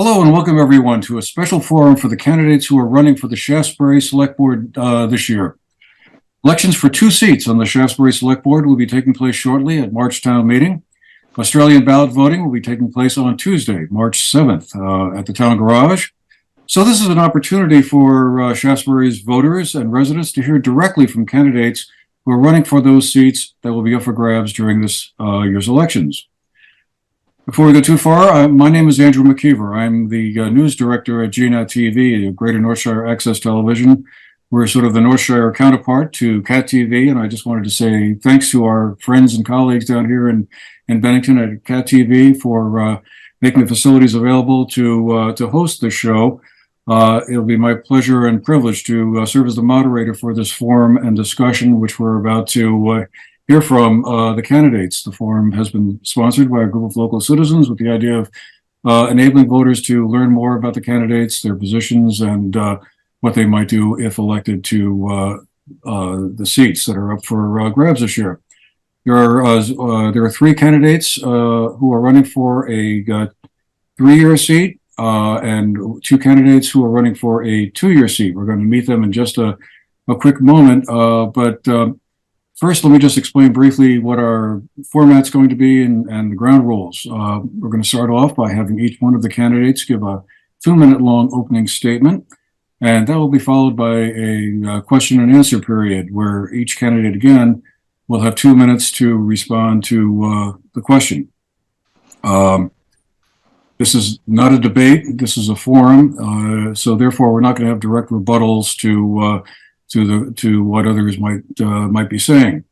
Hello and welcome everyone to a special forum for the candidates who are running for the Shaftsbury Select Board this year. Elections for 2 seats on the Shaftsbury Select Board will be taking place shortly at March town meeting. Australian ballot voting will be taking place on Tuesday, March 7th at the town garage. So this is an opportunity for Shaftesbury's voters and residents to hear directly from candidates who are running for those seats that will be up for grabs during this year's elections. Before we go too far, my name is Andrew McKeever. I'm the news director at GNAT TV, Greater Northshire Access Television. We're sort of the Northshire counterpart to CAT TV, and I just wanted to say thanks to our friends and colleagues down here in Bennington at CAT TV for making the facilities available to host the show. It'll be my pleasure and privilege to serve as the moderator for this forum and discussion, which we're about to hear from the candidates. The forum has been sponsored by a group of local citizens with the idea of enabling voters to learn more about the candidates, their positions, and what they might do if elected to the seats that are up for grabs this year. There are 3 candidates who are running for a 3-year seat and 2 candidates who are running for a 2-year seat. We're going to meet them in just a quick moment, but first, let me just explain briefly what our format's going to be and the ground rules. We're going to start off by having each one of the candidates give a 2-minute long opening statement, and that will be followed by a question and answer period where each candidate again will have 2 minutes to respond to the question. This is not a debate. This is a forum, so therefore we're not going to have direct rebuttals to what others might be saying.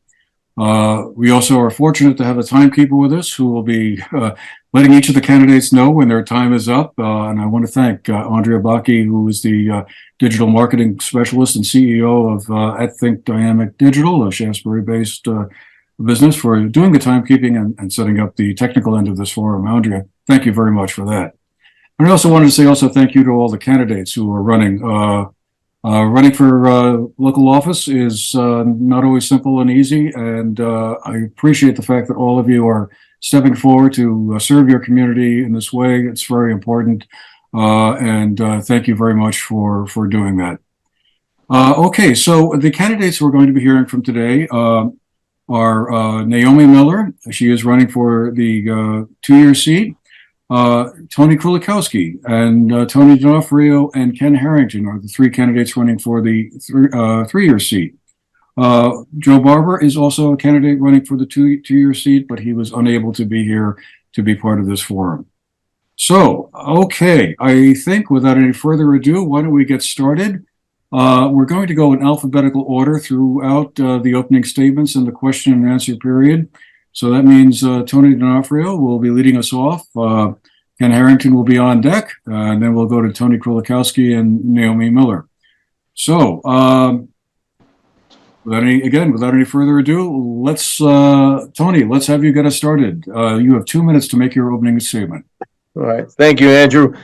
We also are fortunate to have a timekeeper with us who will be letting each of the candidates know when their time is up. And I want to thank Andrea Bacchi, who is the digital marketing specialist and CEO of AdThink Dynamic Digital, a Shaftsbury-based business, for doing the timekeeping and setting up the technical end of this forum. Andrea, thank you very much for that. And I also wanted to say thank you to all the candidates who are running. Running for local office is not always simple and easy, and I appreciate the fact that all of you are stepping forward to serve your community in this way. It's very important, and thank you very much for doing that. Okay, so the candidates we're going to be hearing from today are Naomi Miller. She is running for the 2-year seat. Tony Krulikowski and Tony D'Onofrio and Ken Harrington are the 3 candidates running for the 3-year seat. Joe Barber is also a candidate running for the 2-year seat, but he was unable to be here to be part of this forum. So, okay, I think without any further ado, why don't we get started? We're going to go in alphabetical order throughout the opening statements and the question and answer period. So that means Tony D'Onofrio will be leading us off. Ken Harrington will be on deck, and then we'll go to Tony Krulikowski and Naomi Miller. So, without any further ado, Tony, let's have you get us started. You have 2 minutes to make your opening statement. All right. Thank you, Andrew.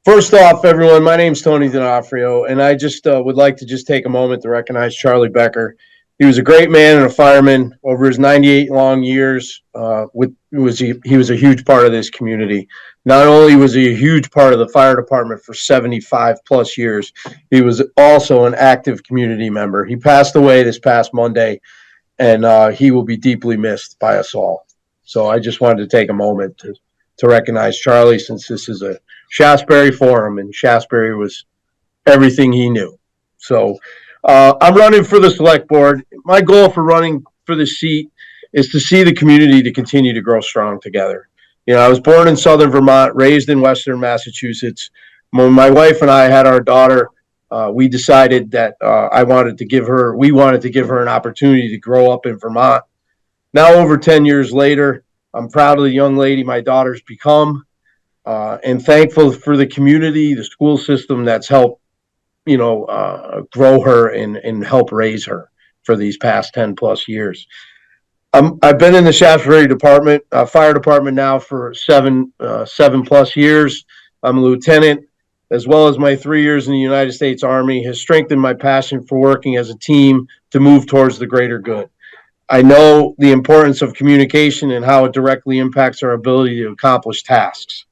First off, everyone, my name's Tony D'Onofrio, and I just would like to just take a moment to recognize Charlie Becker. He was a great man and a fireman over his 98 long years. He was a huge part of this community. Not only was he a huge part of the fire department for 75 plus years, he was also an active community member. He passed away this past Monday, and he will be deeply missed by us all. So I just wanted to take a moment to recognize Charlie, since this is a Shaftsbury forum, and Shaftsbury was everything he knew. So I'm running for the select board. My goal for running for the seat is to see the community to continue to grow strong together. You know, I was born in Southern Vermont, raised in Western Massachusetts. When my wife and I had our daughter, we decided that we wanted to give her an opportunity to grow up in Vermont. Now, over 10 years later, I'm proud of the young lady my daughter's become, and thankful for the community, the school system that's helped grow her and help raise her for these past 10 plus years. I've been in the Shaftsbury fire department now for seven plus years. I'm a lieutenant, as well as my 3 years in the United States Army has strengthened my passion for working as a team to move towards the greater good. I know the importance of communication and how it directly impacts our ability to accomplish tasks.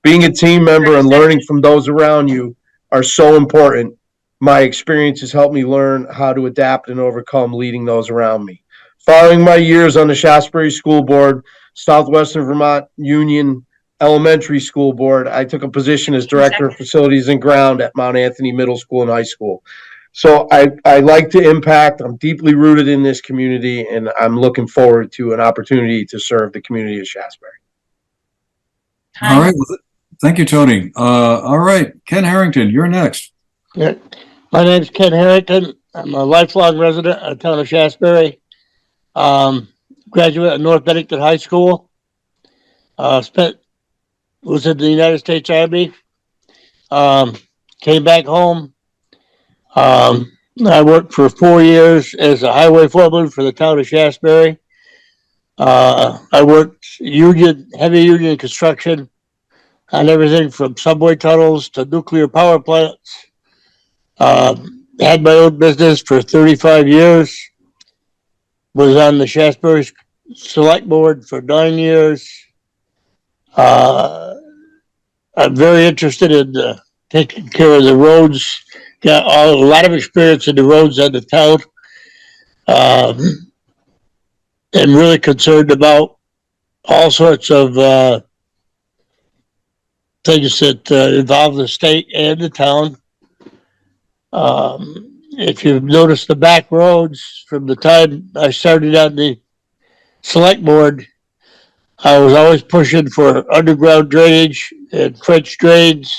Being a team member and learning from those around you are so important. My experience has helped me learn how to adapt and overcome leading those around me. Following my years on the Shaftsbury School Board, Southwestern Vermont Union Elementary School Board, I took a position as Director of Facilities and Ground at Mount Anthony Middle School and High School. So I like to impact. I'm deeply rooted in this community, and I'm looking forward to an opportunity to serve the community of Shaftsbury. All right. Well, thank you, Tony. All right, Ken Harrington, you're next. Yeah. My name's Ken Harrington. I'm a lifelong resident of the town of Shaftsbury. Graduate of North Bennington High School. Was in the United States Army. Came back home. I worked for 4 years as a highway foreman for the town of Shaftsbury. I worked heavy union construction on everything from subway tunnels to nuclear power plants. Had my own business for 35 years. Was on the Shaftsbury Select Board for 9 years. I'm very interested in taking care of the roads. Got a lot of experience in the roads of the town. And really concerned about all sorts of things that involve the state and the town. If you've noticed the back roads from the time I started on the select board, I was always pushing for underground drainage and trench drains.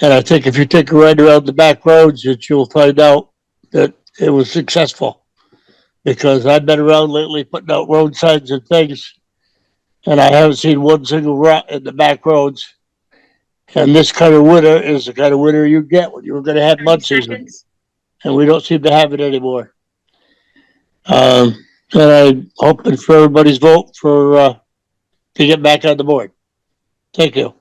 And I think if you take a ride around the back roads, that you'll find out that it was successful. Because I've been around lately putting out road signs and things, and I haven't seen one single rut in the back roads. And this kind of winter is the kind of winter you get when you were going to have mud season. And we don't seem to have it anymore. And I'm hoping for everybody's vote to get back on the board. Thank you.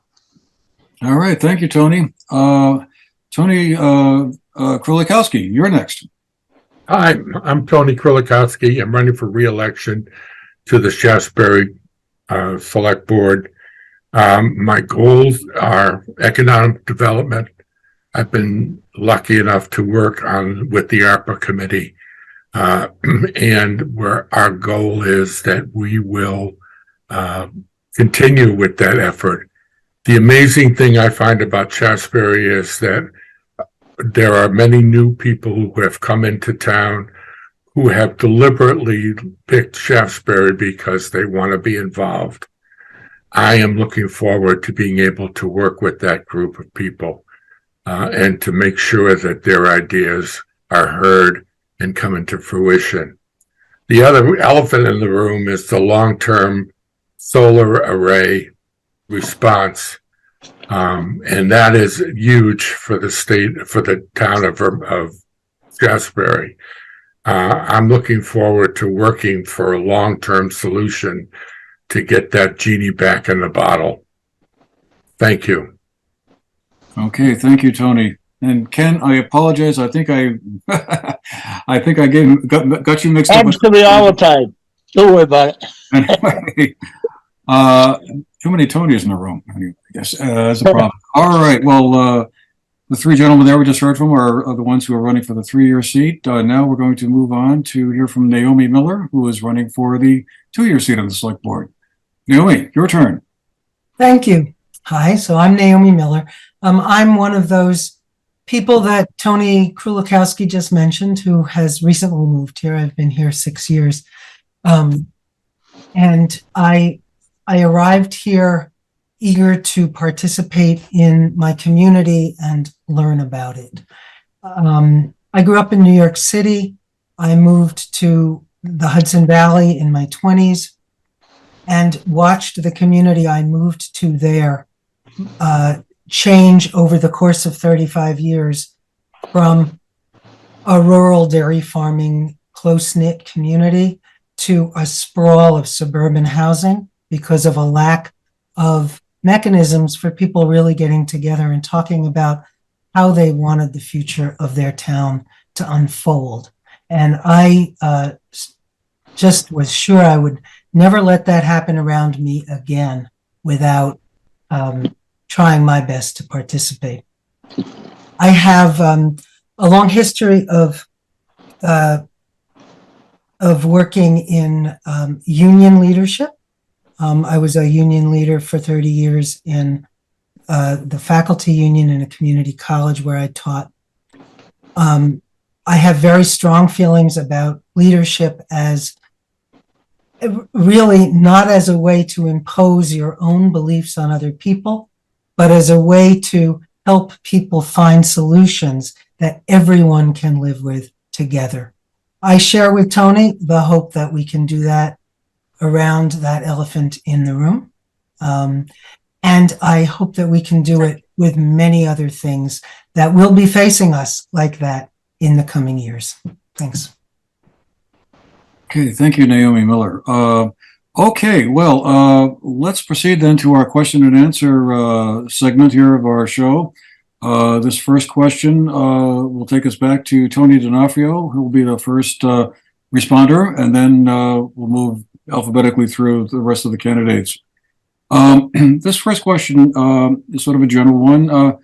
All right, thank you, Tony. Tony Krulikowski, you're next. Hi, I'm Tony Krulikowski. I'm running for re-election to the Shaftsbury Select Board. My goals are economic development. I've been lucky enough to work with the ARPA committee, and where our goal is that we will continue with that effort. The amazing thing I find about Shaftsbury is that there are many new people who have come into town who have deliberately picked Shaftsbury because they want to be involved. I am looking forward to being able to work with that group of people and to make sure that their ideas are heard and come into fruition. The other elephant in the room is the long-term solar array response. And that is huge for the state, for the town of Shaftsbury. I'm looking forward to working for a long-term solution to get that genie back in the bottle. Thank you. Okay, thank you, Tony. And Ken, I apologize. I think I got you mixed up. Happens to me all the time. Don't worry about it. Anyway, too many Tonys in the room, I guess, that's a problem. All right, well, the three gentlemen there we just heard from are the ones who are running for the 3-year seat. Now we're going to move on to hear from Naomi Miller, who is running for the 2-year seat on the select board. Naomi, your turn. Thank you. Hi, so I'm Naomi Miller. I'm one of those people that Tony Krulikowski just mentioned who has recently moved here. I've been here 6 years. And I arrived here eager to participate in my community and learn about it. I grew up in New York City. I moved to the Hudson Valley in my 20s and watched the community I moved to there change over the course of 35 years from a rural dairy farming close-knit community to a sprawl of suburban housing because of a lack of mechanisms for people really getting together and talking about how they wanted the future of their town to unfold. And I just was sure I would never let that happen around me again without trying my best to participate. I have a long history of working in union leadership. I was a union leader for 30 years in the faculty union in a community college where I taught. I have very strong feelings about leadership as really not as a way to impose your own beliefs on other people, but as a way to help people find solutions that everyone can live with together. I share with Tony the hope that we can do that around that elephant in the room. And I hope that we can do it with many other things that will be facing us like that in the coming years. Thanks. Okay, thank you, Naomi Miller. Okay, well, let's proceed then to our question and answer segment here of our show. This first question will take us back to Tony D'Onofrio, who will be the first responder, and then we'll move alphabetically through the rest of the candidates. This first question is sort of a general one.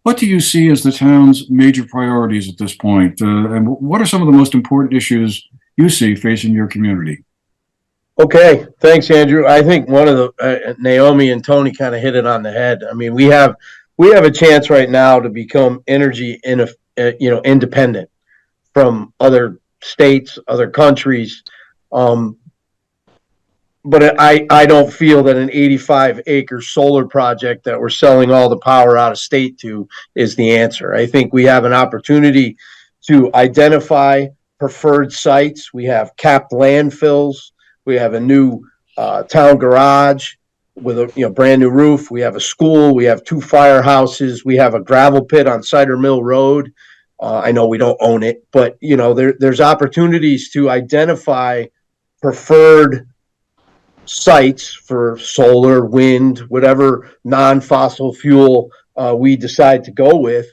What do you see as the town's major priorities at this point? And what are some of the most important issues you see facing your community? Okay, thanks, Andrew. I think one of the Naomi and Tony kind of hit it on the head. I mean, we have a chance right now to become energy independent from other states, other countries. But I don't feel that an 85-acre solar project that we're selling all the power out of state to is the answer. I think we have an opportunity to identify preferred sites. We have capped landfills. We have a new town garage with a brand new roof. We have a school. We have 2 firehouses. We have a gravel pit on Cider Mill Road. I know we don't own it, but there's opportunities to identify preferred sites for solar, wind, whatever non-fossil fuel we decide to go with,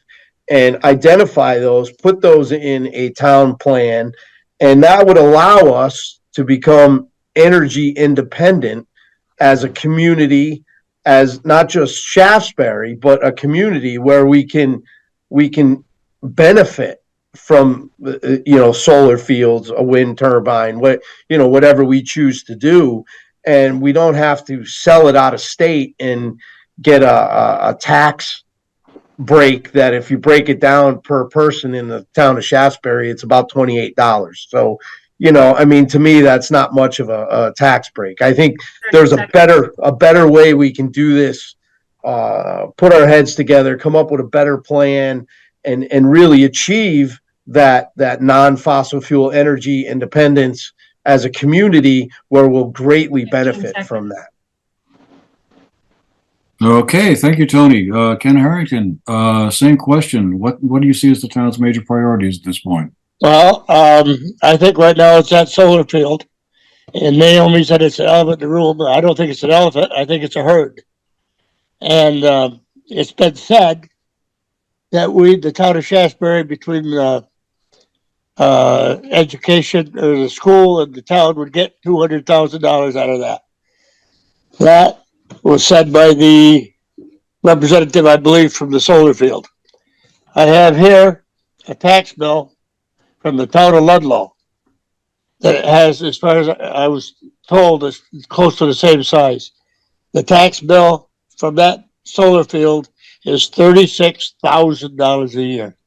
and identify those, put those in a town plan, and that would allow us to become energy independent as a community, as not just Shaftsbury, but a community where we can benefit from solar fields, a wind turbine, whatever we choose to do. And we don't have to sell it out of state and get a tax break that if you break it down per person in the town of Shaftsbury, it's about $28. So, to me, that's not much of a tax break. I think there's a better way we can do this, put our heads together, come up with a better plan, and really achieve that non-fossil fuel energy independence as a community where we'll greatly benefit from that. Okay, thank you, Tony. Ken Harrington, same question. What do you see as the town's major priorities at this point? Well, I think right now it's that solar field. And Naomi said it's an elephant in the room. I don't think it's an elephant. I think it's a herd. And it's been said that the town of Shaftsbury, between the education or the school and the town, would get $200,000 out of that. That was said by the representative, I believe, from the solar field. I have here a tax bill from the town of Ludlow that has, as far as I was told, is close to the same size. The tax bill from that solar field is $36,000 a year.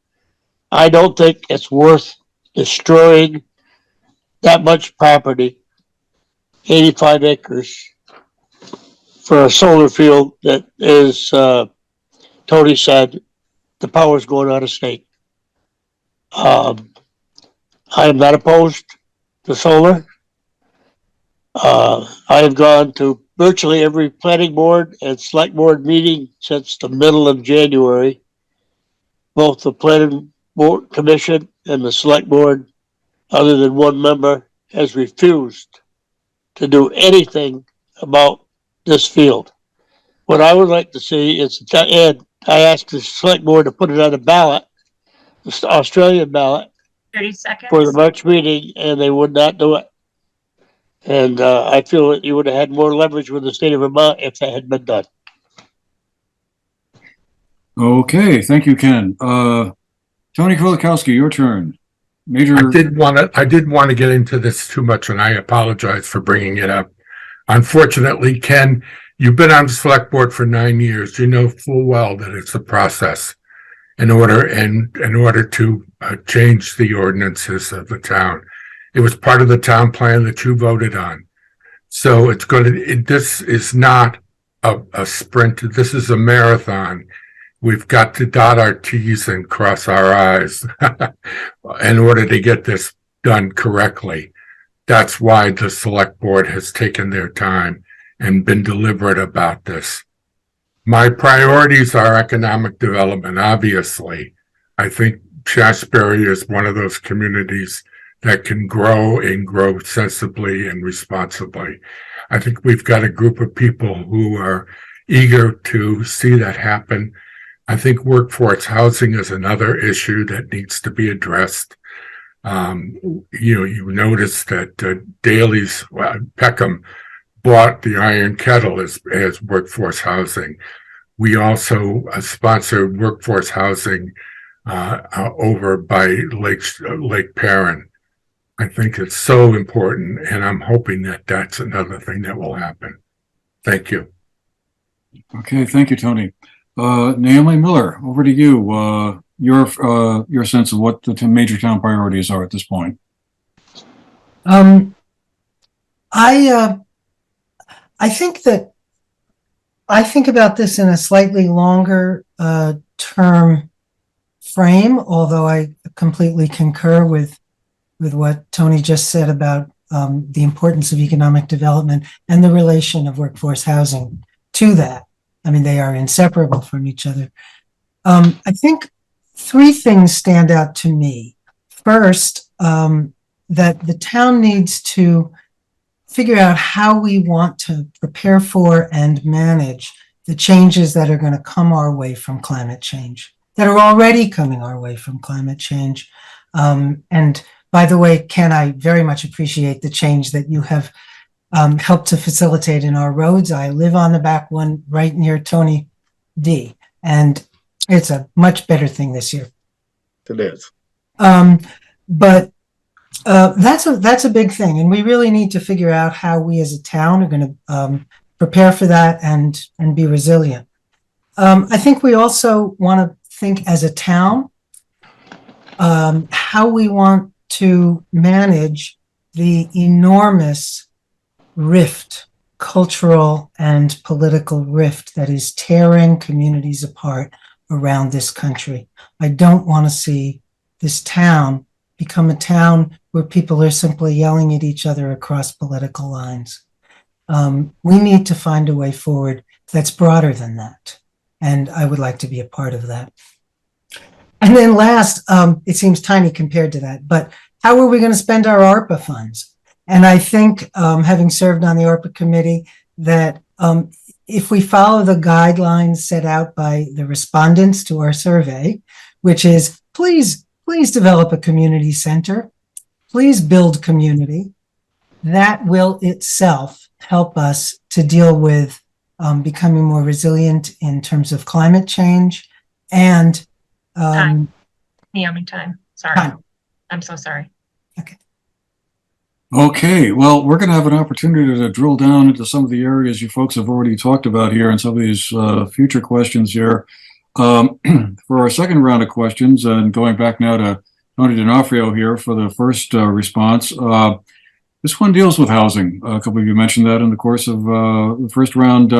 I don't think it's worth destroying that much property, 85 acres, for a solar field that is, Tony said, the power's going out of state. I am not opposed to solar. I have gone to virtually every planning board and select board meeting since the middle of January. Both the planning board commission and the select board, other than one member, has refused to do anything about this field. What I would like to see is, and I asked the select board to put it on a ballot, the Australian ballot, 30 seconds. for the March meeting, and they would not do it. And I feel that you would have had more leverage with the state of Vermont if that had been done. Okay, thank you, Ken. Tony Krolikowski, your turn. Major, I didn't want to get into this too much, and I apologize for bringing it up. Unfortunately, Ken, you've been on the select board for 9 years. You know full well that it's a process in order to change the ordinances of the town. It was part of the town plan that you voted on. So this is not a sprint. This is a marathon. We've got to dot our T's and cross our I's in order to get this done correctly. That's why the select board has taken their time and been deliberate about this. My priorities are economic development, obviously. I think Shaftsbury is one of those communities that can grow and grow sensibly and responsibly. I think we've got a group of people who are eager to see that happen. I think workforce housing is another issue that needs to be addressed. You notice that Peckham bought the Iron Kettle as workforce housing. We also sponsor workforce housing over by Lake Perrin. I think it's so important, and I'm hoping that that's another thing that will happen. Thank you. okay, thank you, Tony. Naomi Miller, over to you. Your sense of what the major town priorities are at this point. I think about this in a slightly longer term frame, although I completely concur with what Tony just said about the importance of economic development and the relation of workforce housing to that. I mean, they are inseparable from each other. I think three things stand out to me. First, that the town needs to figure out how we want to prepare for and manage the changes that are going to come our way from climate change, that are already coming our way from climate change. And by the way, Ken, I very much appreciate the change that you have helped to facilitate in our roads. I live on the back one right near Tony D, and it's a much better thing this year. It is. But that's a big thing, and we really need to figure out how we as a town are going to prepare for that and be resilient. I think we also want to think as a town how we want to manage the enormous rift, cultural and political rift that is tearing communities apart around this country. I don't want to see this town become a town where people are simply yelling at each other across political lines. We need to find a way forward that's broader than that. And I would like to be a part of that. And then last, it seems tiny compared to that, but how are we going to spend our ARPA funds? And I think, having served on the ARPA committee, that if we follow the guidelines set out by the respondents to our survey, which is please develop a community center, please build community, that will itself help us to deal with becoming more resilient in terms of climate change and Naomi, time. Sorry. Time. I'm so sorry. Okay, well, we're going to have an opportunity to drill down into some of the areas you folks have already talked about here and some of these future questions here. For our second round of questions, and going back now to Tony D'Onofrio here for the first response, this one deals with housing. A couple of you mentioned that in the course of the first round.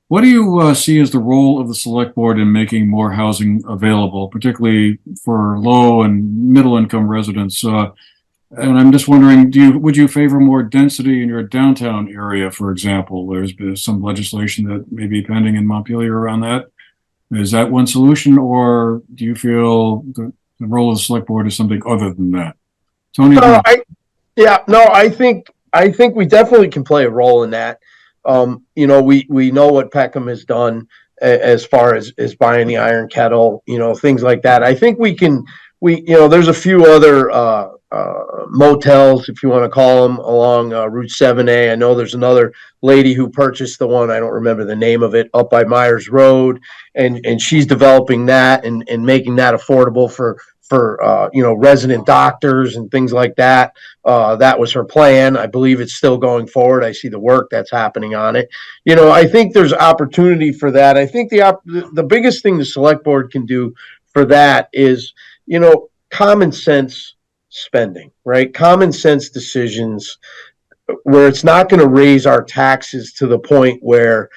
What do you see as the role of the select board in making more housing available, particularly for low and middle income residents? And I'm just wondering, would you favor more density in your downtown area, for example? There's been some legislation that may be pending in Montpelier around that. Is that one solution, or do you feel the role of the select board is something other than that? Tony? I think we definitely can play a role in that. We know what Peckham has done as far as buying the Iron Kettle, things like that. I think there's a few other motels, if you want to call them, along Route 7A. I know there's another lady who purchased the one, I don't remember the name of it, up by Myers Road, and she's developing that and making that affordable for resident doctors and things like that. That was her plan. I believe it's still going forward. I see the work that's happening on it. I think there's opportunity for that. I think the biggest thing the select board can do for that is, common sense spending, right? Common sense decisions where it's not going to raise our taxes to the point where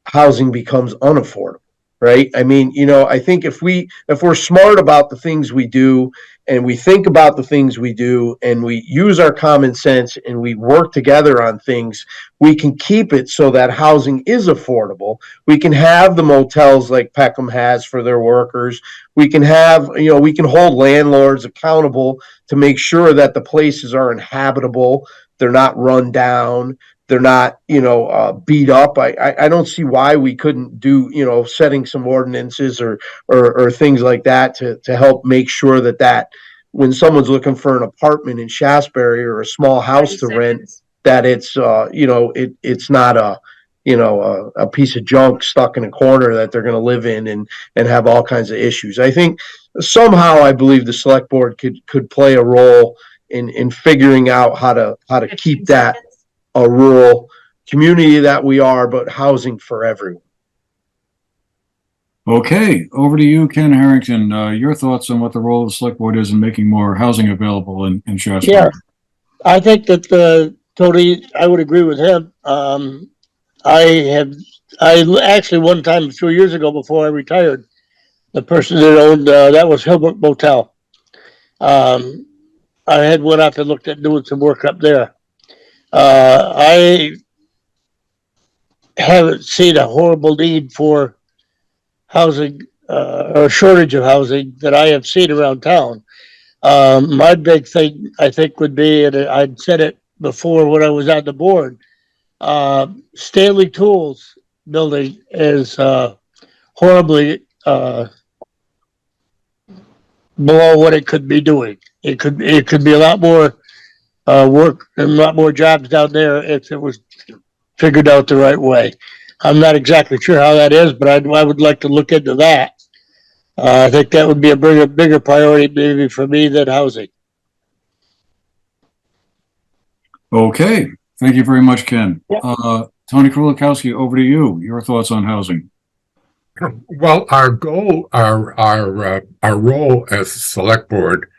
housing becomes unaffordable, right? I mean, I think if we're smart about the things we do and we think about the things we do and we use our common sense and we work together on things, we can keep it so that housing is affordable. We can have the motels like Peckham has for their workers. We can have, we can hold landlords accountable to make sure that the places are inhabitable. They're not run down. They're not, beat up. I don't see why we couldn't do, setting some ordinances or things like that to help make sure that when someone's looking for an apartment in Shaftsbury or a small house to rent, that it's, it's not a piece of junk stuck in a corner that they're going to live in and have all kinds of issues. I think somehow I believe the select board could play a role in figuring out how to keep that a rural community that we are, but housing for everyone. Okay, over to you, Ken Harrington. Your thoughts on what the role of the select board is in making more housing available in Shasbury? Yeah, I think that Tony, I would agree with him. I actually one time 2 years ago before I retired, the person that owned that was Hilbert Motel. I had went out and looked at doing some work up there. I haven't seen a horrible need for housing or shortage of housing that I have seen around town. My big thing, I think, would be, and I'd said it before when I was on the board, Stanley Tools building is horribly below what it could be doing. It could be a lot more work and a lot more jobs down there if it was figured out the right way. I'm not exactly sure how that is, but I would like to look into that. I think that would be a bigger priority maybe for me than housing. Okay, thank you very much, Ken. Yeah. Tony Krulikowski, over to you. Your thoughts on housing? Well, our goal, our role as a select board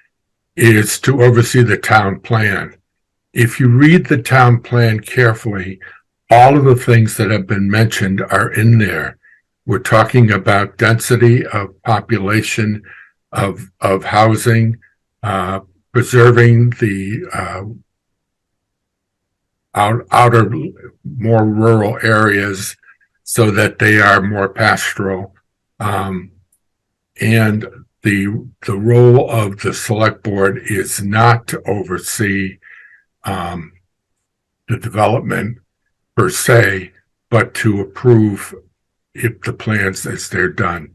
is to oversee the town plan. If you read the town plan carefully, all of the things that have been mentioned are in there. We're talking about density of population, of housing, preserving the outer, more rural areas so that they are more pastoral. And the role of the select board is not to oversee the development per se, but to approve the plans as they're done.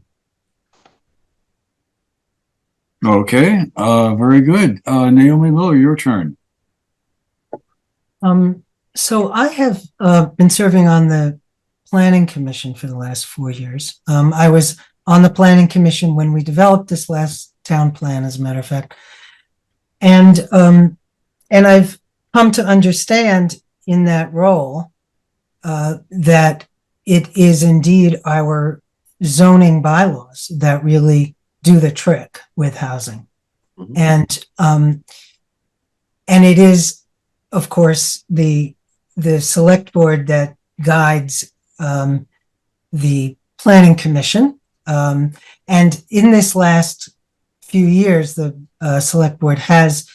Okay, very good. Naomi Miller, your turn. So I have been serving on the Planning Commission for the last 4 years. I was on the Planning Commission when we developed this last town plan, as a matter of fact. And I've come to understand in that role that it is indeed our zoning bylaws that really do the trick with housing. Mm-hmm. And it is, of course, the select board that guides the Planning Commission. And in this last few years, the select board has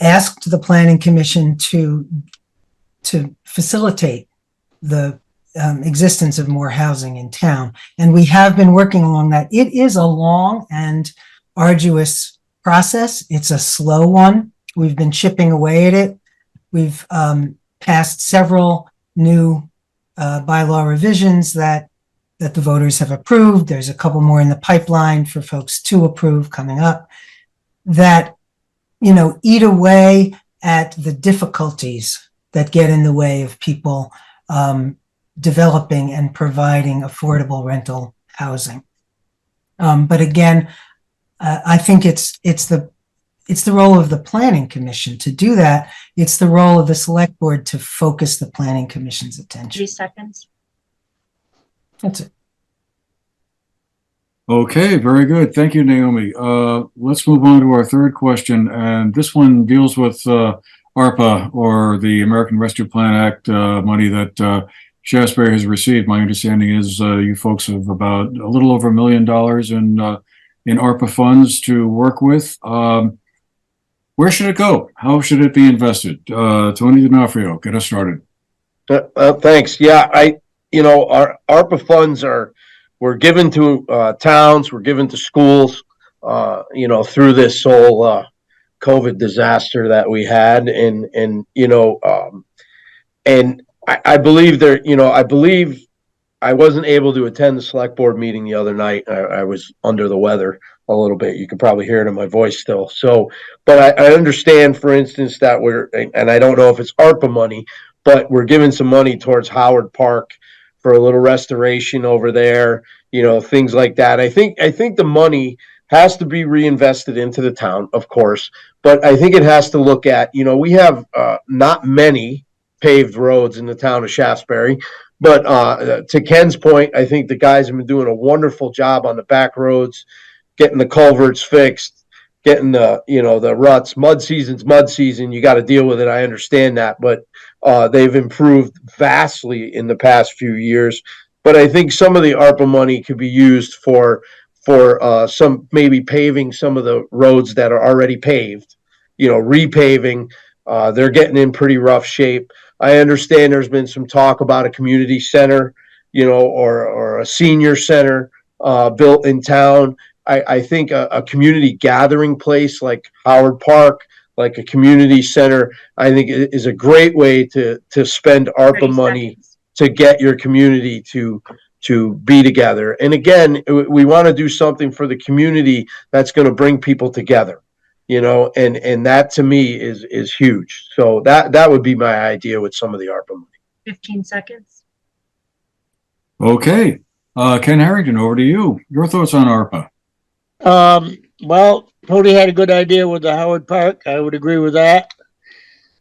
asked the Planning Commission to facilitate the existence of more housing in town. And we have been working along that. It is a long and arduous process. It's a slow one. We've been chipping away at it. We've passed several new bylaw revisions that the voters have approved. There's a couple more in the pipeline for folks to approve coming up that, eat away at the difficulties that get in the way of people developing and providing affordable rental housing. But again, I think it's the role of the planning commission to do that. It's the role of the select board to focus the planning commission's 3 attention. seconds. That's it. Okay, very good. Thank you, Naomi. Let's move on to our third question, and this one deals with ARPA, or the American Rescue Plan Act money that Shaftsbury has received. My understanding is you folks have about a little over $1 million in ARPA funds to work with. Where should it go? How should it be invested? Tony D'Onofrio, get us started. Thanks. Yeah, our ARPA funds were given to towns, were given to schools, through this whole COVID disaster that we had, and I believe I wasn't able to attend the select board meeting the other night. I was under the weather a little bit. You could probably hear it in my voice still. So, but I understand, for instance, that and I don't know if it's ARPA money, but we're giving some money towards Howard Park for a little restoration over there, things like that. I think the money has to be reinvested into the town, of course, but I think it has to look at, we have not many paved roads in the town of Shaftsbury. But to Ken's point, I think the guys have been doing a wonderful job on the back roads, getting the culverts fixed, getting the ruts. Mud season's mud season. You got to deal with it. I understand that, but they've improved vastly in the past few years. But I think some of the ARPA money could be used for some, maybe paving some of the roads that are already paved, repaving. They're getting in pretty rough shape. I understand there's been some talk about a community center, or a senior center built in town. I think a community gathering place like Howard Park, like a community center, I think is a great way to spend ARPA money to get your community to be together. And again, we want to do something for the community that's going to bring people together. And that to me is huge. So that would be my idea with some of the ARPA money. 15 seconds. Okay, Ken Harrington, over to you. Your thoughts on ARPA? Well, Tony had a good idea with the Howard Park. I would agree with that.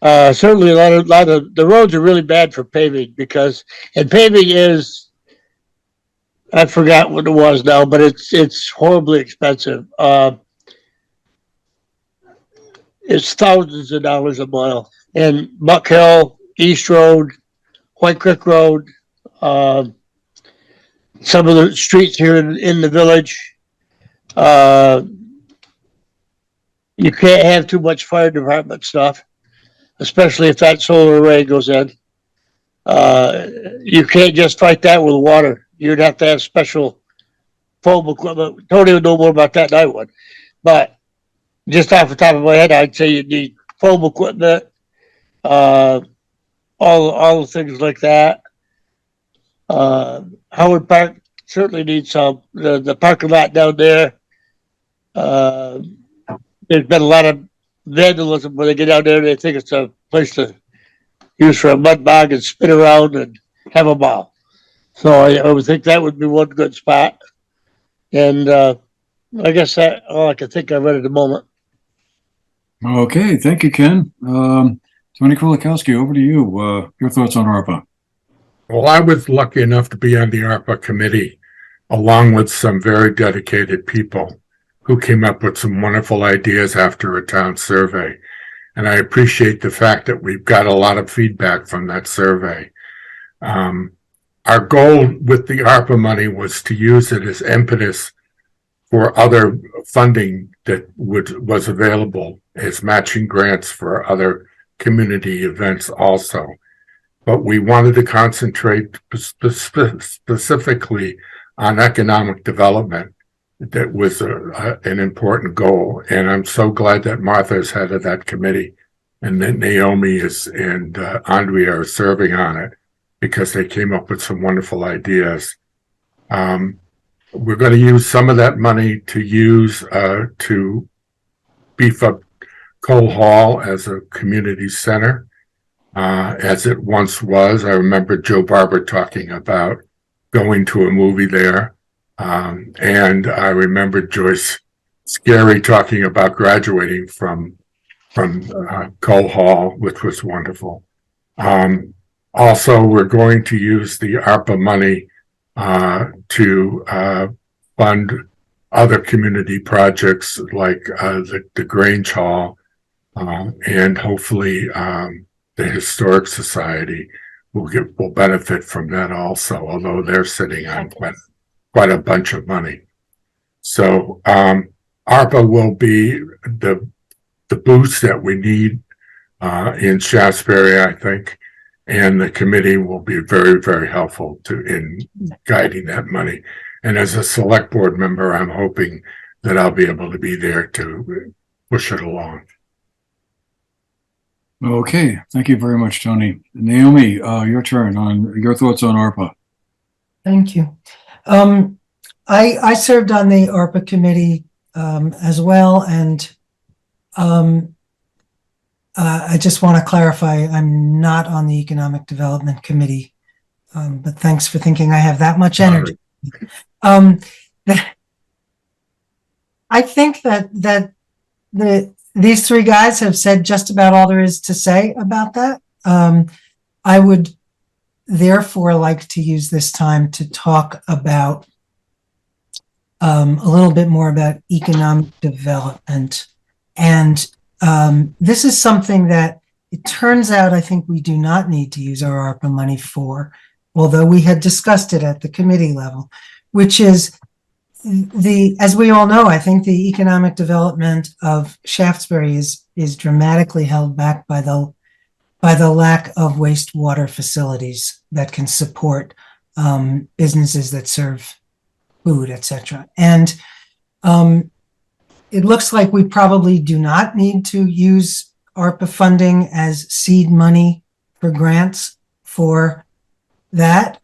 Certainly a lot of the roads are really bad for paving and paving is, I forgot what it was now, but it's horribly expensive. It's thousands of dollars a mile. And Muck Hill, East Road, White Creek Road, some of the streets here in the village. You can't have too much fire department stuff, especially if that solar array goes in. You can't just fight that with water. You'd have to have special foam equipment. Tony would know more about that than I would. But just off the top of my head, I'd say you need foam equipment, all the things like that. Howard Park certainly needs some. The parking lot down there. There's been a lot of vandalism when they get down there. They think it's a place to use for a mud bog and spin around and have a ball. So I would think that would be one good spot. And I guess that's all I can think of right at the moment. Okay, thank you, Ken. Tony Krulikowski, over to you. Your thoughts on ARPA? Well, I was lucky enough to be on the ARPA committee, along with some very dedicated people who came up with some wonderful ideas after a town survey. And I appreciate the fact that we've got a lot of feedback from that survey. Our goal with the ARPA money was to use it as impetus for other funding that was available as matching grants for other community events also. But we wanted to concentrate specifically on economic development. That was an important goal. And I'm so glad that Martha is head of that committee and that Naomi and Andrea are serving on it, because they came up with some wonderful ideas. We're going to use some of that money to use to beef up Cole Hall as a community center, as it once was. I remember Joe Barber talking about going to a movie there. And I remember Joyce Scary talking about graduating from Cole Hall, which was wonderful. Also, we're going to use the ARPA money to fund other community projects like the Grange Hall, and hopefully the Historic Society will benefit from that also, although they're sitting on quite a bunch of money. So ARPA will be the boost that we need in Shaftsbury, I think, and the committee will be very, very helpful in guiding that money. And as a select board member, I'm hoping that I'll be able to be there to push it along. Okay, thank you very much, Tony. Naomi, your turn on your thoughts on ARPA. Thank you. I served on the ARPA committee as well, and I just want to clarify, I'm not on the Economic Development Committee, but thanks for thinking I have that much energy. I think that these three guys have said just about all there is to say about that. I would therefore like to use this time to talk about a little bit more about economic development. And this is something that it turns out I think we do not need to use our ARPA money for, although we had discussed it at the committee level, which is as we all know, I think the economic development of Shaftsbury is dramatically held back by the lack of wastewater facilities that can support businesses that serve food, etc. And it looks like we probably do not need to use ARPA funding as seed money for grants for that,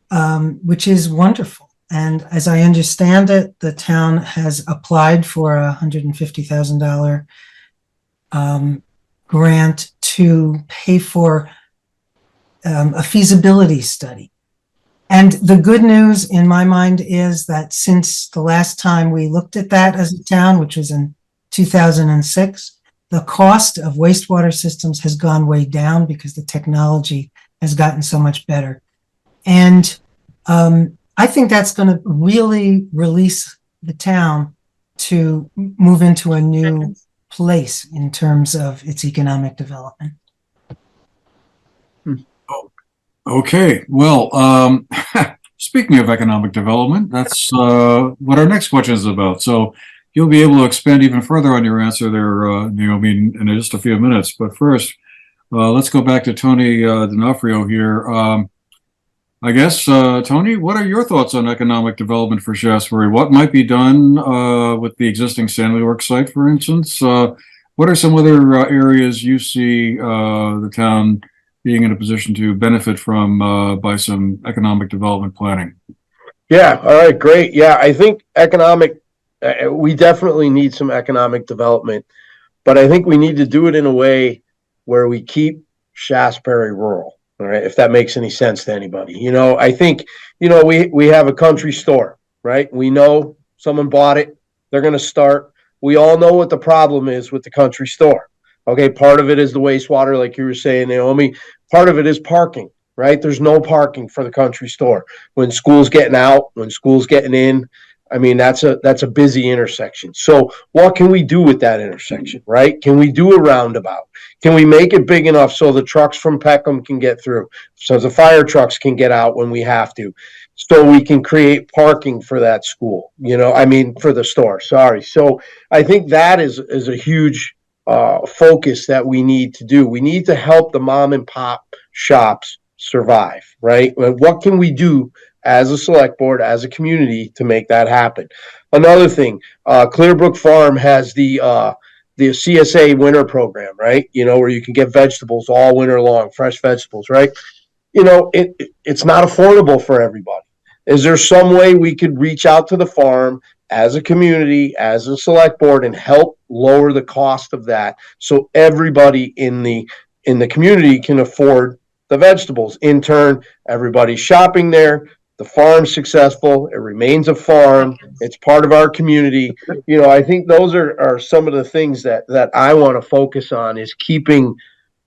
which is wonderful. And as I understand it, the town has applied for a $150,000 grant to pay for a feasibility study. And the good news in my mind is that since the last time we looked at that as a town, which was in 2006, the cost of wastewater systems has gone way down because the technology has gotten so much better. And I think that's going to really release the town to move into a new place in terms of its economic development. Okay, well, speaking of economic development, that's what our next question is about. So you'll be able to expand even further on your answer there, Naomi, in just a few minutes. But first, let's go back to Tony D'Onofrio here. I guess, Tony, what are your thoughts on economic development for Shaftsbury? What might be done with the existing Stanley Works site, for instance? What are some other areas you see the town being in a position to benefit from by some economic development planning? Yeah, all right, great. Yeah, I think we definitely need some economic development, but I think we need to do it in a way where we keep Shaftsbury rural. All right, if that makes any sense to anybody. I think, we have a country store, right? We know someone bought it. They're going to start. We all know what the problem is with the country store. Okay, part of it is the wastewater, like you were saying, Naomi. Part of it is parking, right? There's no parking for the country store. When school's getting out, when school's getting in, I mean, that's a busy intersection. So what can we do with that intersection, right? Can we do a roundabout? Can we make it big enough so the trucks from Peckham can get through, so the fire trucks can get out when we have to, so we can create parking for that school, for the store, sorry. So I think that is a huge focus that we need to do. We need to help the mom and pop shops survive, right? What can we do as a select board, as a community, to make that happen? Another thing, Clearbrook Farm has the CSA winter program, right? Where you can get vegetables all winter long, fresh vegetables, right? It's not affordable for everybody. Is there some way we could reach out to the farm, as a community, as a select board, and help lower the cost of that so everybody in the community can afford the vegetables. In turn, everybody's shopping there. The farm's successful. It remains a farm. It's part of our community. You know, I think those are some of the things that I want to focus on, is keeping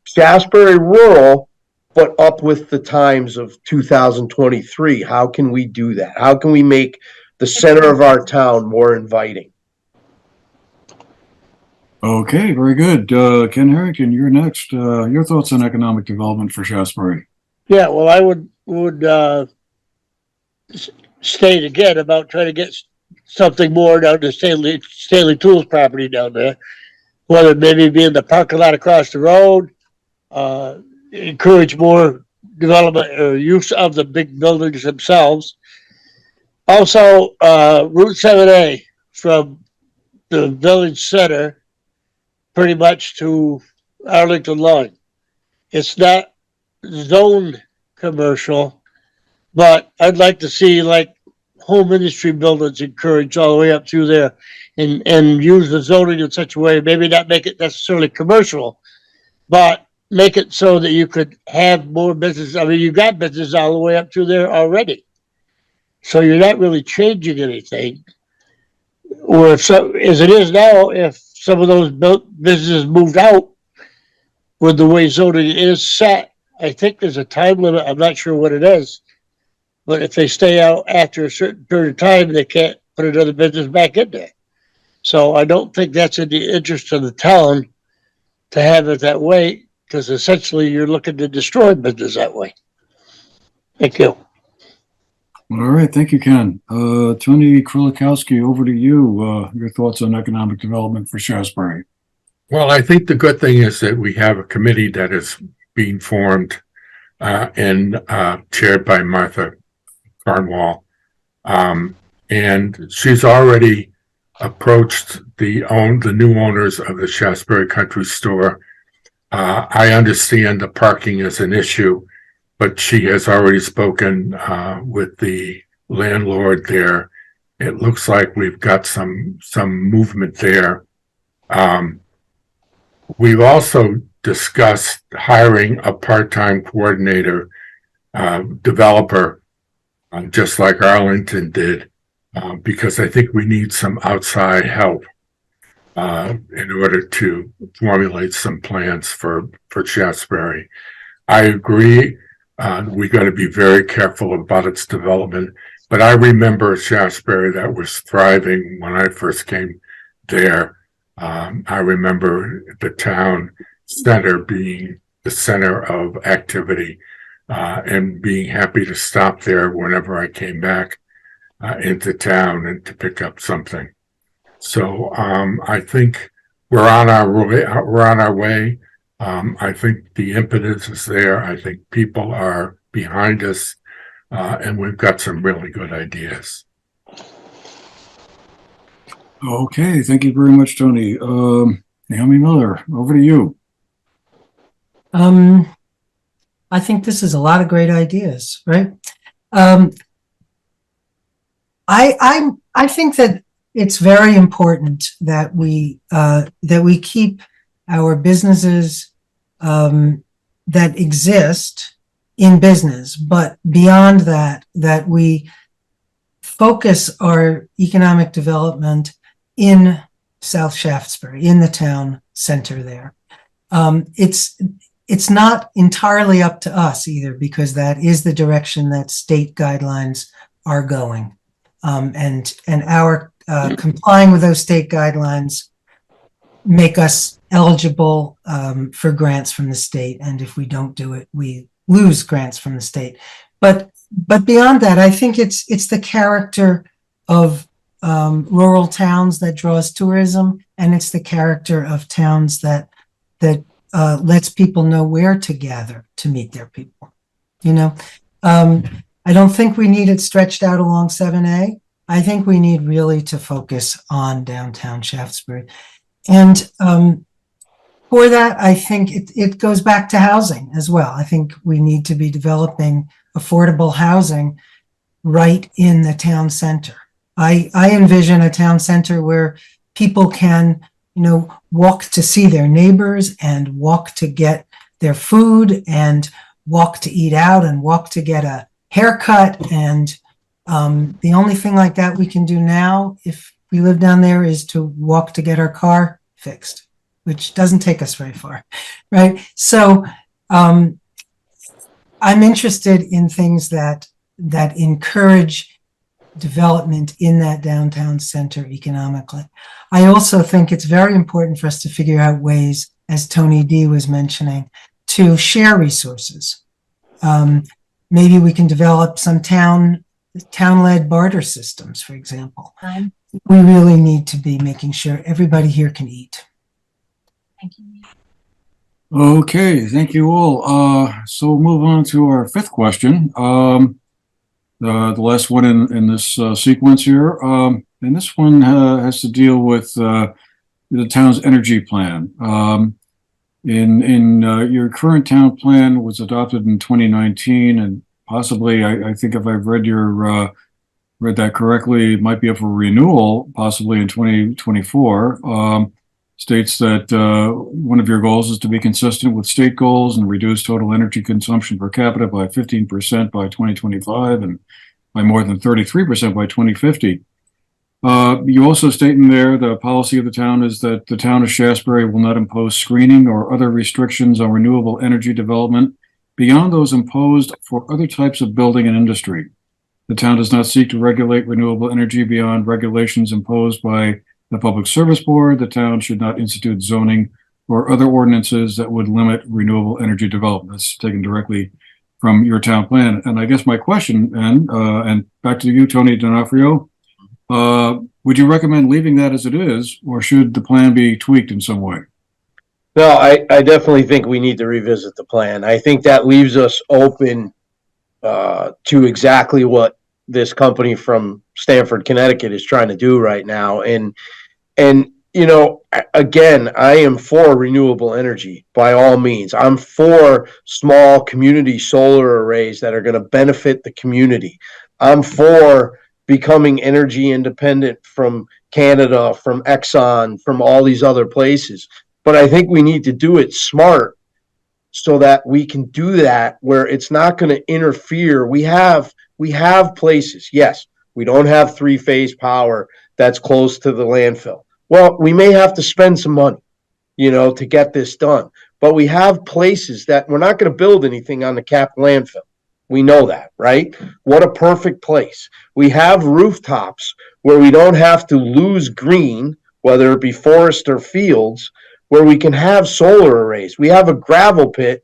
Shaftsbury rural, but up with the times of 2023. How can we do that? How can we make the center of our town more inviting? Okay, very good. Ken Harrington, you're next. Your thoughts on economic development for Shaftsbury? Yeah, well, I would state again about trying to get something more down to Stanley Tools property down there, whether it maybe be in the parking lot across the road, encourage more development or use of the big buildings themselves. Also, Route 7A from the village center pretty much to Arlington line. It's not zoned commercial, but I'd like to see like home industry buildings encouraged all the way up through there, and use the zoning in such a way, maybe not make it necessarily commercial, but make it so that you could have more business. I mean, you got business all the way up through there already. So you're not really changing anything. Or if so, as it is now, if some of those businesses moved out with the way zoning is set, I think there's a time limit. I'm not sure what it is. But if they stay out after a certain period of time, they can't put another business back in there. So I don't think that's in the interest of the town to have it that way, because essentially you're looking to destroy business that way. Thank you. All right, thank you, Ken. Tony Krilikowski, over to you. Your thoughts on economic development for Shaftsbury? Well, I think the good thing is that we have a committee that is being formed and chaired by Martha Cornwall. And she's already approached the new owners of the Shaftsbury Country Store. I understand the parking is an issue, but she has already spoken with the landlord there. It looks like we've got some movement there. We've also discussed hiring a part-time coordinator, developer, just like Arlington did, because I think we need some outside help in order to formulate some plans for Shaftsbury. I agree. We got to be very careful about its development. But I remember Shaftsbury that was thriving when I first came there. I remember the town center being the center of activity, and being happy to stop there whenever I came back into town and to pick up something. So I think we're on our way. I think the impetus is there. I think people are behind us, and we've got some really good ideas. Okay, thank you very much, Tony. Naomi Miller, over to you. I think this is a lot of great ideas, right? I think that it's very important that we keep our businesses that exist in business, but beyond that, that we focus our economic development in South Shaftsbury, in the town center there. It's not entirely up to us either, because that is the direction that state guidelines are going. And our complying with those state guidelines make us eligible for grants from the state. And if we don't do it, we lose grants from the state. But beyond that, I think it's the character of rural towns that draws tourism, and it's the character of towns that lets people know where to gather to meet their people. You know, I don't think we need it stretched out along 7A. I think we need really to focus on downtown Shaftsbury. And for that, I think it goes back to housing as well. I think we need to be developing affordable housing right in the town center. I envision a town center where people can, walk to see their neighbors and walk to get their food and walk to eat out and walk to get a haircut. And the only thing like that we can do now, if we live down there, is to walk to get our car fixed, which doesn't take us very far, right? So I'm interested in things that encourage development in that downtown center economically. I also think it's very important for us to figure out ways, as Tony D was mentioning, to share resources. Maybe we can develop some town-led barter systems, for example. We really need to be making sure everybody here can eat. Thank you. Okay, thank you all. So we'll move on to our fifth question. The last one in this sequence here. And this one has to deal with the town's energy plan. In your current town plan was adopted in 2019, and possibly, I think if I've read that correctly, it might be up for renewal possibly in 2024. States that one of your goals is to be consistent with state goals and reduce total energy consumption per capita by 15% by 2025 and by more than 33% by 2050. You also state in there the policy of the town is that the town of Shaftsbury will not impose screening or other restrictions on renewable energy development beyond those imposed for other types of building and industry. The town does not seek to regulate renewable energy beyond regulations imposed by the Public Service Board. The town should not institute zoning or other ordinances that would limit renewable energy development. That's taken directly from your town plan. And I guess my question then, and back to you, Tony D'Onofrio, would you recommend leaving that as it is, or should the plan be tweaked in some way? No, I definitely think we need to revisit the plan. I think that leaves us open to exactly what this company from Stamford, Connecticut is trying to do right now. And again, I am for renewable energy by all means. I'm for small community solar arrays that are going to benefit the community. I'm for becoming energy independent from Canada, from Exxon, from all these other places. But I think we need to do it smart so that we can do that where it's not going to interfere. We have places. Yes, we don't have three-phase power that's close to the landfill. Well, we may have to spend some money, to get this done. But we have places that we're not going to build anything on the capped landfill. We know that, right? What a perfect place. We have rooftops where we don't have to lose green, whether it be forest or fields, where we can have solar arrays. We have a gravel pit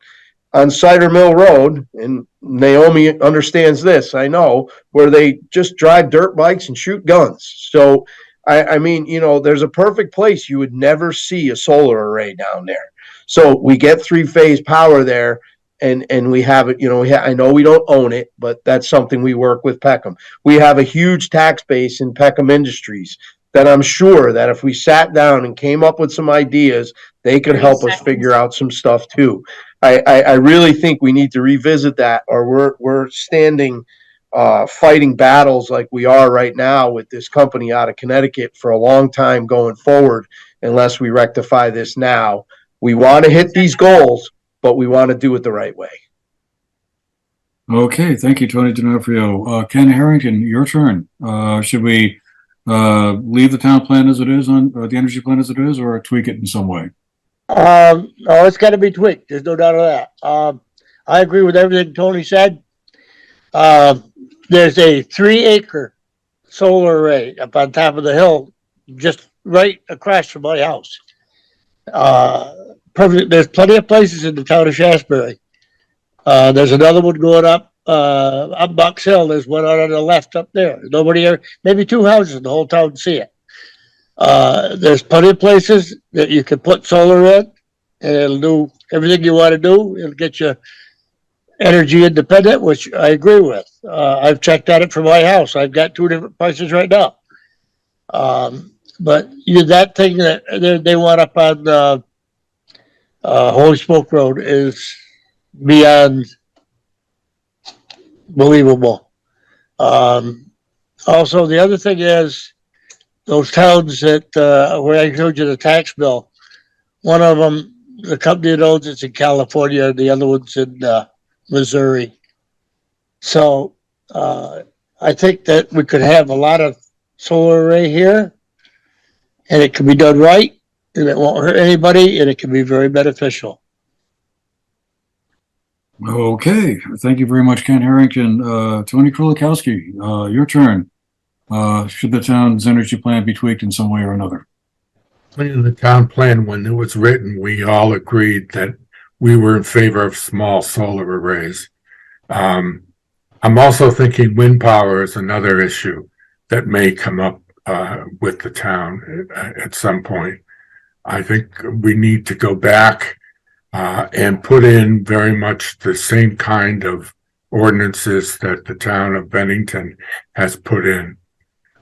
on Cider Mill Road, and Naomi understands this, I know, where they just drive dirt bikes and shoot guns. So, I mean, there's a perfect place. You would never see a solar array down there. So we get three-phase power there, and we have it, I know we don't own it, but that's something we work with Peckham. We have a huge tax base in Peckham Industries that I'm sure that if we sat down and came up with some ideas, they could help us figure out some stuff too. I really think we need to revisit that, or we're standing fighting battles like we are right now with this company out of Connecticut for a long time going forward, unless we rectify this now. We want to hit these goals, but we want to do it the right way. Okay, thank you, Tony D'Onofrio. Ken Harrington, your turn. Should we leave the town plan as it is or the energy plan as it is, or tweak it in some way? No, it's got to be tweaked. There's no doubt of that. I agree with everything Tony said. There's a 3-acre solar array up on top of the hill, just right across from my house. Perfect. There's plenty of places in the town of Shaftsbury. There's another one going up Box Hill. There's one on the left up there. Nobody ever, maybe 2 houses in the whole town see it. There's plenty of places that you can put solar in, and it'll do everything you want to do. It'll get you energy independent, which I agree with. I've checked on it for my house. I've got 2 different prices right now. But that thing that they want up on Holy Smoke Road is beyond believable. Also, the other thing is those towns that, where I showed you the tax bill, one of them, the company that owns it's in California, the other one's in, Missouri. So, I think that we could have a lot of solar array here and it can be done right and it won't hurt anybody and it can be very beneficial. Okay, thank you very much, Ken Harrington. Tony Krolikowski, your turn. Should the town's energy plan be tweaked in some way or another? In the town plan, when it was written, we all agreed that we were in favor of small solar arrays. I'm also thinking wind power is another issue that may come up with the town at some point. I think we need to go back and put in very much the same kind of ordinances that the town of Bennington has put in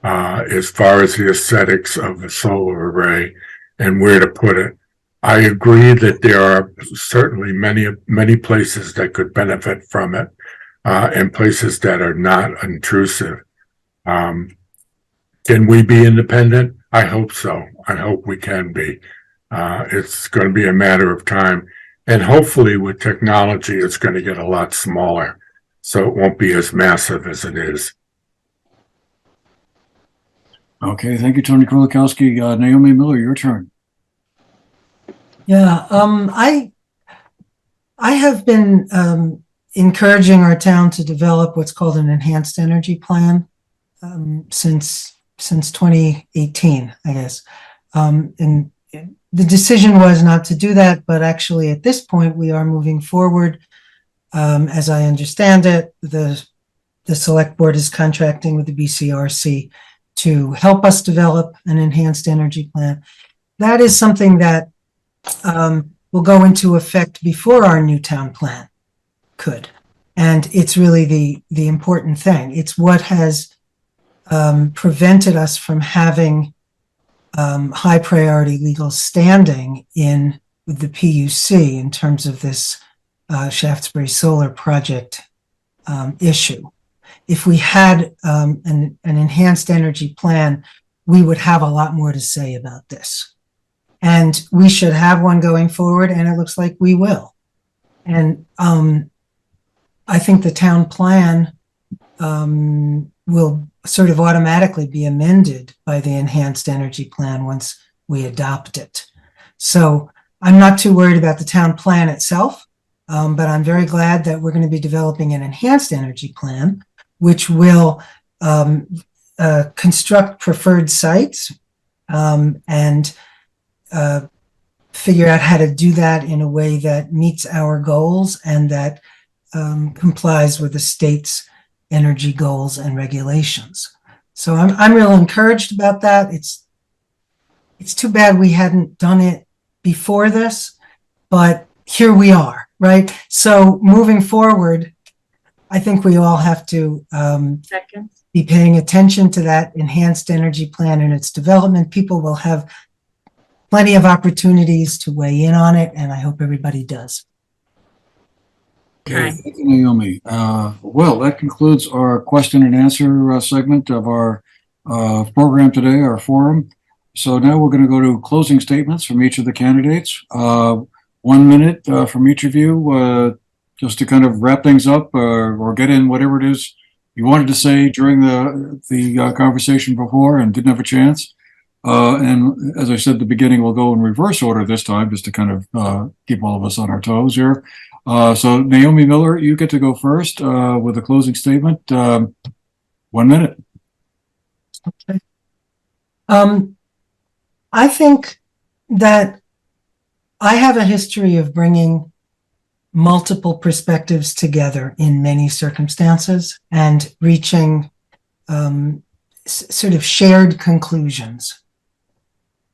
as far as the aesthetics of the solar array and where to put it. I agree that there are certainly many places that could benefit from it and places that are not intrusive. Can we be independent? I hope so. I hope we can be. It's going to be a matter of time. And hopefully with technology, it's going to get a lot smaller. So it won't be as massive as it is. Okay, thank you, Tony Krolikowski. Naomi Miller, your turn. Yeah, I have been encouraging our town to develop what's called an enhanced energy plan since 2018, I guess. And the decision was not to do that, but actually at this point we are moving forward. As I understand it, the select board is contracting with the BCRC to help us develop an enhanced energy plan. That is something that will go into effect before our new town plan could. And it's really the important thing. It's what has prevented us from having high priority legal standing with the PUC in terms of this Shaftsbury solar project issue. If we had an enhanced energy plan, we would have a lot more to say about this. And we should have one going forward, and it looks like we will. And I think the town plan will sort of automatically be amended by the enhanced energy plan once we adopt it. So I'm not too worried about the town plan itself, but I'm very glad that we're going to be developing an enhanced energy plan, which will construct preferred sites and figure out how to do that in a way that meets our goals and that complies with the state's energy goals and regulations. So I'm real encouraged about that. It's too bad we hadn't done it before this, but here we are, right? So moving forward, I think we all have to be paying attention to that enhanced energy plan and its development. People will have plenty of opportunities to weigh in on it, and I hope everybody does. Okay, thank you, Naomi. Well, that concludes our question and answer segment of our program today, our forum. So now we're going to go to closing statements from each of the candidates. 1 minute from each of you, just to kind of wrap things up or get in whatever it is you wanted to say during the conversation before and didn't have a chance. And as I said at the beginning, we'll go in reverse order this time just to kind of keep all of us on our toes here. So Naomi Miller, you get to go first with a closing statement. 1 minute. Okay. I think that I have a history of bringing multiple perspectives together in many circumstances and reaching sort of shared conclusions.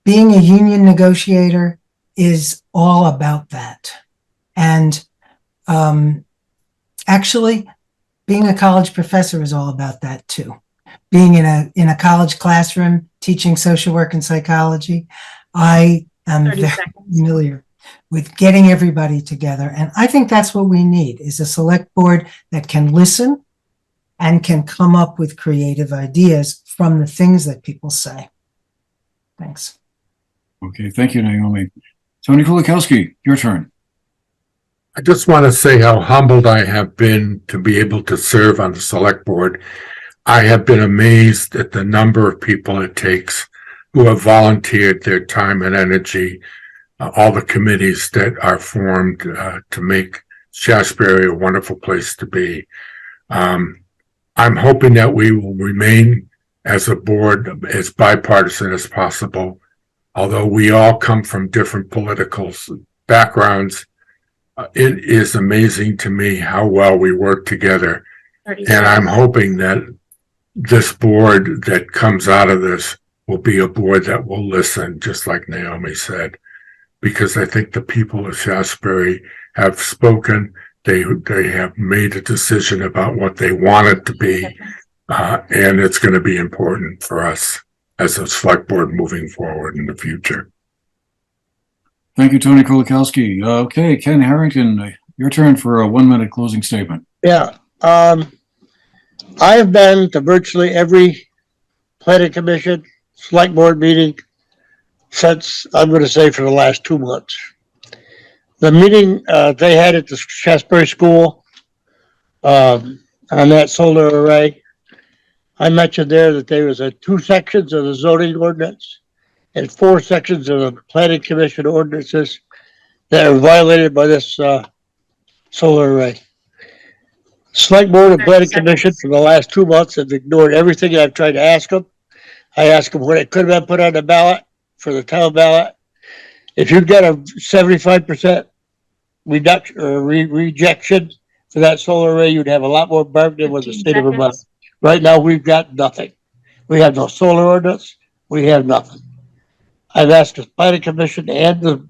Being a union negotiator is all about that. And actually, being a college professor is all about that too. Being in a college classroom teaching social work and psychology, I am very familiar with getting everybody together. And I think that's what we need, is a select board that can listen and can come up with creative ideas from the things that people say. Thanks. Okay, thank you, Naomi. Tony Kulikowski, your turn. I just want to say how humbled I have been to be able to serve on the select board. I have been amazed at the number of people it takes who have volunteered their time and energy, all the committees that are formed to make Shaftsbury a wonderful place to be. I'm hoping that we will remain as a board as bipartisan as possible. Although we all come from different political backgrounds, it is amazing to me how well we work together. And I'm hoping that this board that comes out of this will be a board that will listen, just like Naomi said, because I think the people of Shaftsbury have spoken. They have made a decision about what they want it to be, and it's going to be important for us as a select board moving forward in the future. Thank you, Tony Kulikowski. Okay, Ken Harrington, your turn for a 1-minute closing statement. Yeah, I have been to virtually every planning commission, select board meeting since, I'm going to say, for the last 2 months. The meeting they had at the Shaftsbury School on that solar array, I mentioned there that there was 2 sections of the zoning ordinance and 4 sections of the planning commission ordinances that are violated by this solar array. Select board and planning commission for the last 2 months have ignored everything I've tried to ask them. I asked them when it could have been put on the ballot for the town ballot. If you've got a 75% reduction or rejection for that solar array, you'd have a lot more bargaining with the 15 state of Vermont. seconds. Right now, we've got nothing. We have no solar ordinance. We have nothing. I've asked the planning commission and the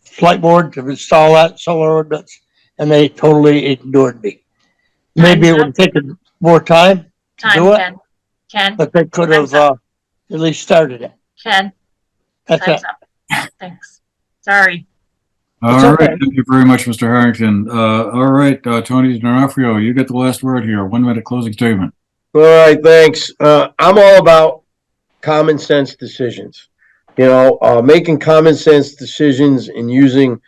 select board to install that solar ordinance, and they totally ignored me. Maybe it would have taken more time to do it, Time, Ken, but they could have Time's at least started it. Ken, That's time's it. up. Thanks. Sorry. It's All okay. right, thank you very much, Mr. Harrington. All right, Tony D'Onofrio, you get the last word here. 1-minute closing statement. All right, thanks. I'm all about common sense decisions. Making common sense decisions and using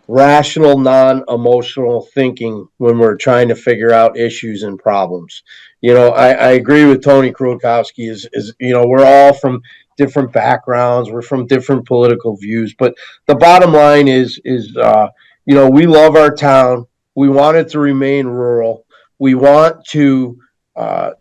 rational, non-emotional thinking when we're trying to figure out issues and problems. I agree with Tony Krokowski is we're all from different backgrounds. We're from different political views, but the bottom line is we love our town. We want it to remain rural. We want to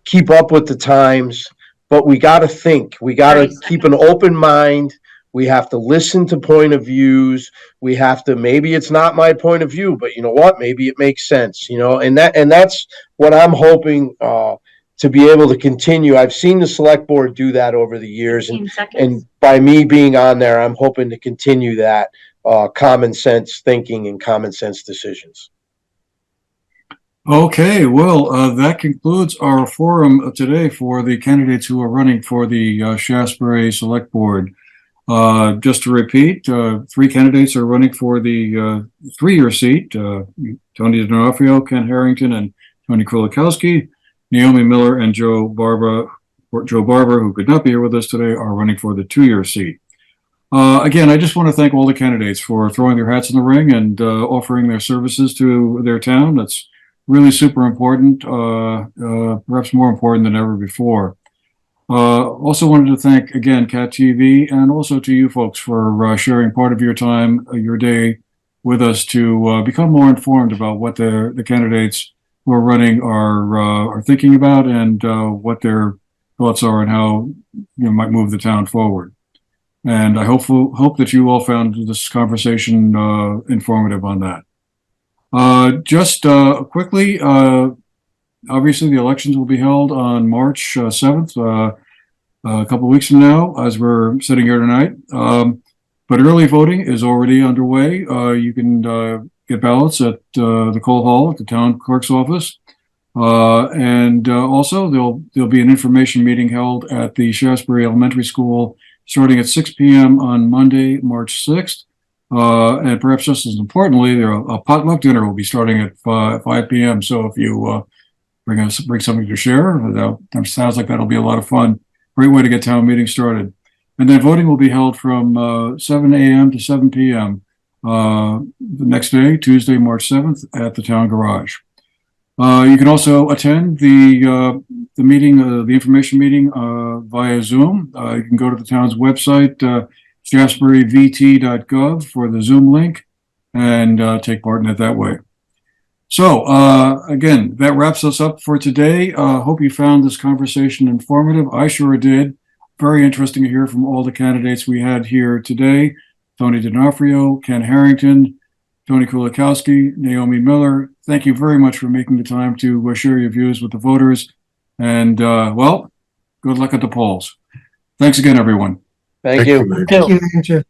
keep up with the times, but we got to think. We got to keep an open mind. We have to listen to point of views. We have to, maybe it's not my point of view, but you know what? Maybe it makes sense, and that's what I'm hoping to be able to continue. I've seen the select board do that over the years, 15 seconds. and by me being on there, I'm hoping to continue that common sense thinking and common sense decisions. Okay, well, that concludes our forum today for the candidates who are running for the Shaftsbury Select Board. Just to repeat, 3 candidates are running for the 3-year seat. Tony D'Onofrio, Ken Harrington, and Tony Kulikowski. Naomi Miller and Joe Barber, who could not be here with us today, are running for the 2-year seat. Again, I just want to thank all the candidates for throwing their hats in the ring and offering their services to their town. That's really super important, perhaps more important than ever before. Also wanted to thank again Cat TV and also to you folks for sharing part of your time, your day with us to become more informed about what the candidates who are running are thinking about and what their thoughts are and how might move the town forward. And I hope that you all found this conversation informative on that. Just quickly, obviously, the elections will be held on March 7th, a couple of weeks from now, as we're sitting here tonight. But early voting is already underway. You can get ballots at the Cole Hall at the town clerk's office. And also, there'll be an information meeting held at the Shaftsbury Elementary School starting at 6 p.m. on Monday, March 6th. And perhaps just as importantly, a potluck dinner will be starting at 5 p.m. So if you bring something to share. That sounds like that'll be a lot of fun. Great way to get town meeting started. And then voting will be held from 7 a.m. to 7 p.m. The next day, Tuesday, March 7th, at the town garage. You can also attend the meeting, the information meeting via Zoom. You can go to the town's website, shaftsburyvt.gov, for the Zoom link and take part in it that way. So again, that wraps us up for today. Hope you found this conversation informative. I sure did. Very interesting to hear from all the candidates we had here today. Tony D'Onofrio, Ken Harrington, Tony Kulikowski, Naomi Miller. Thank you very much for making the time to share your views with the voters. And well, good luck at the polls. Thanks again, everyone. Thank you. Andrew. Thank you, Andrew.